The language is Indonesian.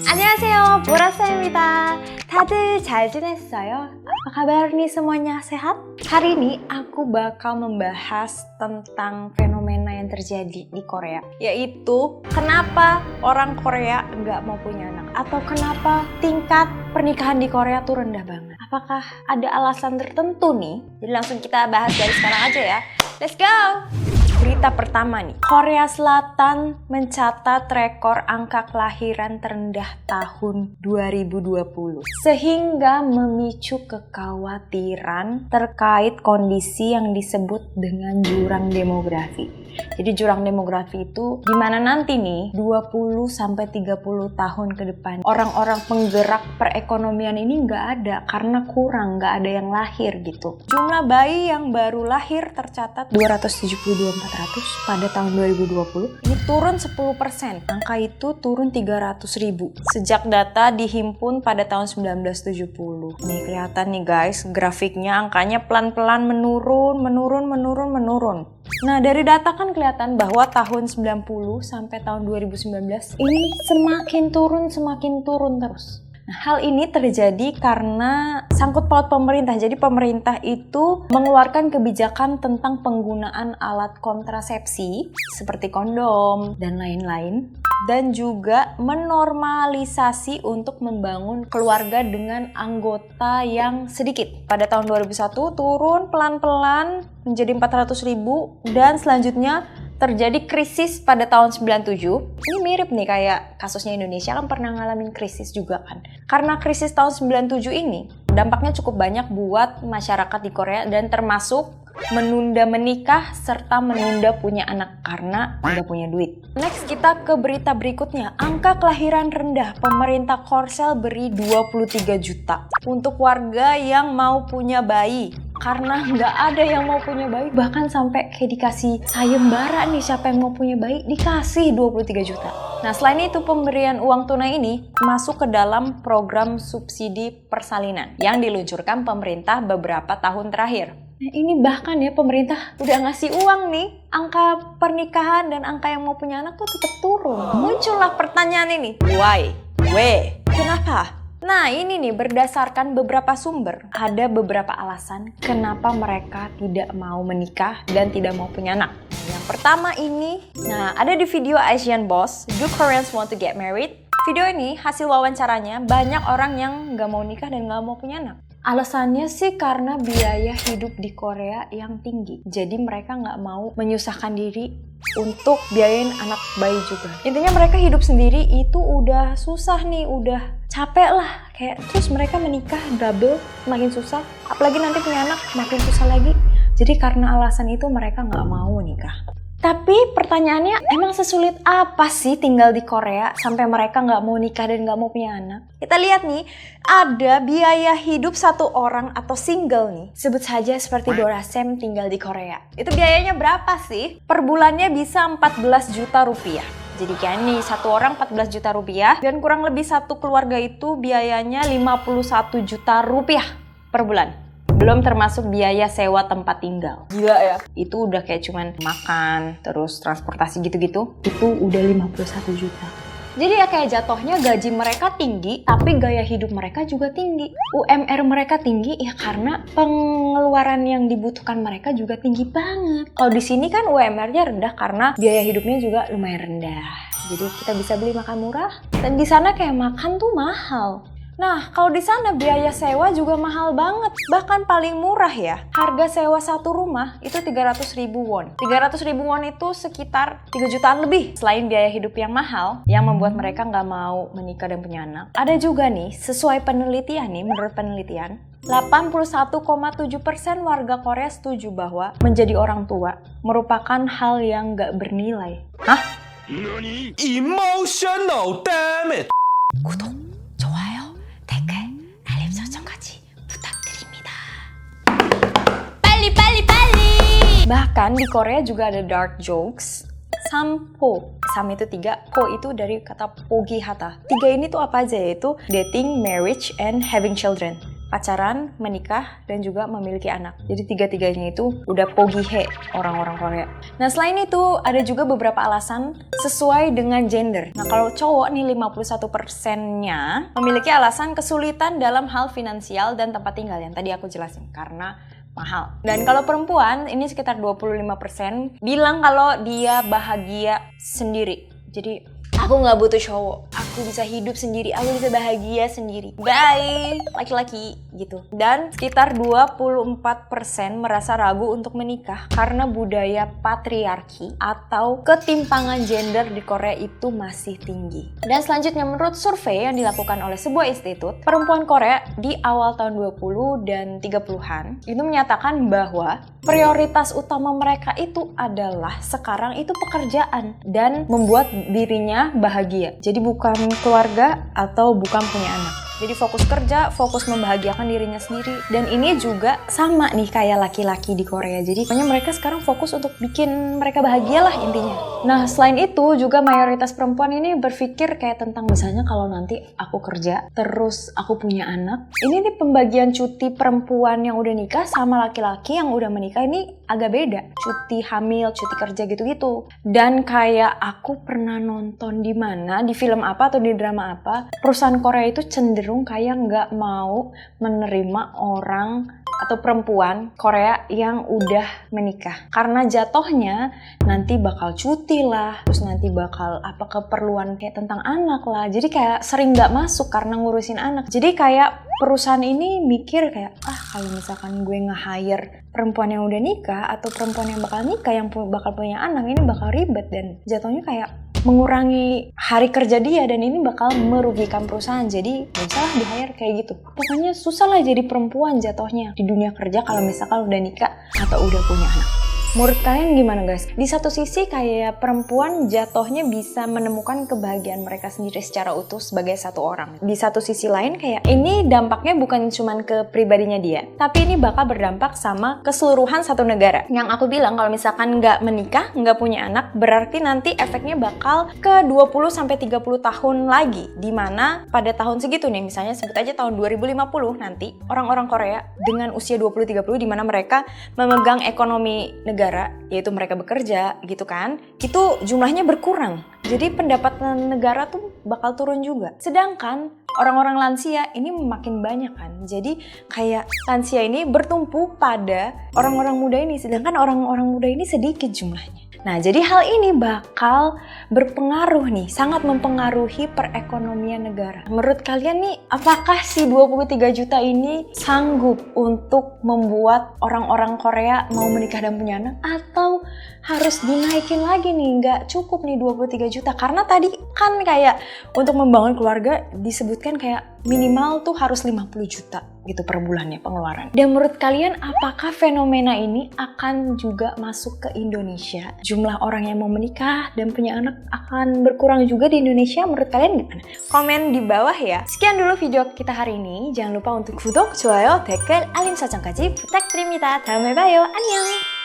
안녕하세요, 보라쌤입니다. 다들 잘 지냈어요? Apa kabar nih semuanya, sehat? Hari ini aku bakal membahas tentang fenomena yang terjadi di Korea, yaitu kenapa orang Korea nggak mau punya anak, atau kenapa tingkat pernikahan di Korea tuh rendah banget. Apakah ada alasan tertentu nih? Jadi langsung kita bahas dari sekarang aja ya. Let's go! Berita pertama nih, Korea Selatan mencatat rekor angka kelahiran terendah tahun 2020 sehingga memicu kekhawatiran terkait kondisi yang disebut dengan jurang demografi. Jadi jurang demografi itu dimana nanti nih 20-30 tahun ke depan orang-orang penggerak perekonomian ini nggak ada karena kurang, nggak ada yang lahir gitu. Jumlah bayi yang baru lahir tercatat 272.400 pada tahun 2020. Ini turun 10%. Angka itu turun 300.000 sejak data dihimpun pada tahun 1970. Nih kelihatan nih guys, grafiknya angkanya pelan-pelan menurun. Nah dari data kan kelihatan bahwa tahun 90 sampai tahun 2019 ini semakin turun terus. Nah, hal ini terjadi karena sangkut paut pemerintah. Jadi pemerintah itu mengeluarkan kebijakan tentang penggunaan alat kontrasepsi seperti kondom dan lain-lain, dan juga menormalisasi untuk membangun keluarga dengan anggota yang sedikit. Pada tahun 2001 turun pelan-pelan menjadi 400.000 dan selanjutnya terjadi krisis pada tahun 97. Ini mirip nih kayak kasusnya Indonesia kan pernah ngalamin krisis juga kan. Karena krisis tahun 97 ini dampaknya cukup banyak buat masyarakat di Korea dan termasuk menunda menikah serta menunda punya anak karena nggak punya duit. Next kita ke berita berikutnya. Angka kelahiran rendah. Pemerintah Korsel beri 23 juta untuk warga yang mau punya bayi. Karena nggak ada yang mau punya bayi, bahkan sampai kayak dikasih sayembara nih siapa yang mau punya bayi, dikasih 23 juta. Nah selain itu pemberian uang tunai ini masuk ke dalam program subsidi persalinan yang diluncurkan pemerintah beberapa tahun terakhir. Nah ini bahkan ya pemerintah udah ngasih uang nih, angka pernikahan dan angka yang mau punya anak tuh tetap turun. Muncullah pertanyaan ini, why? Kenapa? Nah ini nih berdasarkan beberapa sumber, ada beberapa alasan kenapa mereka tidak mau menikah dan tidak mau punya anak. Yang pertama ini, nah ada di video Asian Boss, Do Koreans Want to Get Married? Video ini hasil wawancaranya banyak orang yang nggak mau nikah dan nggak mau punya anak. Alasannya sih karena biaya hidup di Korea yang tinggi. Jadi mereka nggak mau menyusahkan diri untuk biayain anak bayi juga. Intinya mereka hidup sendiri itu udah susah nih, udah capek lah. Kayak terus mereka menikah double, makin susah. Apalagi nanti punya anak, makin susah lagi. Jadi karena alasan itu mereka nggak mau nikah. Tapi pertanyaannya, emang sesulit apa sih tinggal di Korea sampai mereka nggak mau nikah dan nggak mau punya anak? Kita lihat nih, ada biaya hidup satu orang atau single nih. Sebut saja seperti Dorasem tinggal di Korea. Itu biayanya berapa sih? Per bulannya bisa 14 juta rupiah. Jadi kan nih, satu orang 14 juta rupiah dan kurang lebih satu keluarga itu biayanya 51 juta rupiah per bulan. Belum termasuk biaya sewa tempat tinggal. Gila ya. Itu udah kayak cuman makan, terus transportasi gitu-gitu. Itu udah 51 juta. Jadi ya kayak jatuhnya gaji mereka tinggi, tapi gaya hidup mereka juga tinggi. UMR mereka tinggi ya karena pengeluaran yang dibutuhkan mereka juga tinggi banget. Kalau di sini kan UMR-nya rendah karena biaya hidupnya juga lumayan rendah. Jadi kita bisa beli makan murah. Dan di sana kayak makan tuh mahal. Nah, kalau di sana biaya sewa juga mahal banget. Bahkan paling murah ya, harga sewa satu rumah itu 300.000 won. 300.000 won itu sekitar 3 jutaan lebih. Selain biaya hidup yang mahal, yang membuat mereka nggak mau menikah dan punya anak. Ada juga nih, sesuai penelitian nih, menurut penelitian, 81,7% warga Korea setuju bahwa menjadi orang tua merupakan hal yang nggak bernilai. Hah? Nani? Emotional, damn it! 구독, 좋아요, 댓글, 알림 설정까지 부탁드립니다. 빨리! Bahkan di Korea juga ada dark jokes. Sampo. Sam itu 3, po itu dari kata pogi hata. 3 ini tuh apa aja, yaitu dating, marriage, and having children. pacaran, menikah, dan juga memiliki anak. Jadi tiga-tiganya itu udah pogihe orang-orang Korea. Nah selain itu ada juga beberapa alasan sesuai dengan gender. Nah kalau cowok nih 51%-nya memiliki alasan kesulitan dalam hal finansial dan tempat tinggal yang tadi aku jelasin karena mahal. Dan kalau perempuan ini sekitar 25% bilang kalau dia bahagia sendiri. Jadi aku nggak butuh cowok, aku bisa hidup sendiri, aku bisa bahagia sendiri. Bye, laki-laki gitu. Dan sekitar 24% merasa ragu untuk menikah karena budaya patriarki atau ketimpangan gender di Korea itu masih tinggi. Dan selanjutnya menurut survei yang dilakukan oleh sebuah institut, perempuan Korea di awal tahun 20 dan 30-an itu menyatakan bahwa prioritas utama mereka itu adalah sekarang itu pekerjaan dan membuat dirinya bahagia. Jadi bukan keluarga atau bukan punya anak. Jadi fokus kerja, fokus membahagiakan dirinya sendiri. Dan ini juga sama nih kayak laki-laki di Korea. Jadi pokoknya mereka sekarang fokus untuk bikin mereka bahagia lah intinya. Nah selain itu juga mayoritas perempuan ini berpikir kayak tentang misalnya kalau nanti aku kerja, terus aku punya anak. Ini nih pembagian cuti perempuan yang udah nikah sama laki-laki yang udah menikah ini agak beda. Cuti hamil, cuti kerja gitu-gitu. Dan kayak aku pernah nonton di mana, di film apa atau di drama apa, perusahaan Korea itu cenderung kayak nggak mau menerima orang atau perempuan Korea yang udah menikah. Karena jatuhnya nanti bakal cuti lah, terus nanti bakal apa keperluan kayak tentang anak lah. Jadi kayak sering nggak masuk karena ngurusin anak. Jadi kayak perusahaan ini mikir kayak, kalau misalkan gue nge-hire perempuan yang udah nikah atau perempuan yang bakal nikah yang bakal punya anak, ini bakal ribet dan jatuhnya kayak mengurangi hari kerja dia dan ini bakal merugikan perusahaan. Jadi gak usah lah di-hire kayak gitu. Pokoknya susah lah jadi perempuan jatuhnya di dunia kerja kalau misalkan udah nikah atau udah punya anak. Menurut kalian gimana guys? Di satu sisi kayak perempuan jatuhnya bisa menemukan kebahagiaan mereka sendiri secara utuh sebagai satu orang. Di satu sisi lain kayak ini dampaknya bukan cuma ke pribadinya dia, tapi ini bakal berdampak sama keseluruhan satu negara. Yang aku bilang kalau misalkan nggak menikah, nggak punya anak, berarti nanti efeknya bakal ke 20-30 tahun lagi. Dimana pada tahun segitu nih, misalnya sebut aja tahun 2050 nanti, orang-orang Korea dengan usia 20-30 dimana mereka memegang ekonomi negara, yaitu mereka bekerja gitu kan, itu jumlahnya berkurang. Jadi pendapatan negara tuh bakal turun juga. Sedangkan orang-orang lansia ini makin banyak kan. Jadi kayak lansia ini bertumpu pada orang-orang muda ini, sedangkan orang-orang muda ini sedikit jumlahnya. Nah, jadi hal ini bakal berpengaruh nih, sangat mempengaruhi perekonomian negara. Menurut kalian nih, apakah si 23 juta ini sanggup untuk membuat orang-orang Korea mau menikah dan punya anak? Atau harus dinaikin lagi nih, nggak cukup nih 23 juta? Karena tadi kan kayak untuk membangun keluarga disebutkan kayak minimal tuh harus 50 juta gitu per bulannya pengeluaran. Dan menurut kalian apakah fenomena ini akan juga masuk ke Indonesia? Jumlah orang yang mau menikah dan punya anak akan berkurang juga di Indonesia? Menurut kalian gimana? Komen di bawah ya. Sekian dulu video kita hari ini. Jangan lupa untuk 구독, 좋아요, 댓글, 알림 설정까지 부탁드립니다. 다음에 봐요. 안녕!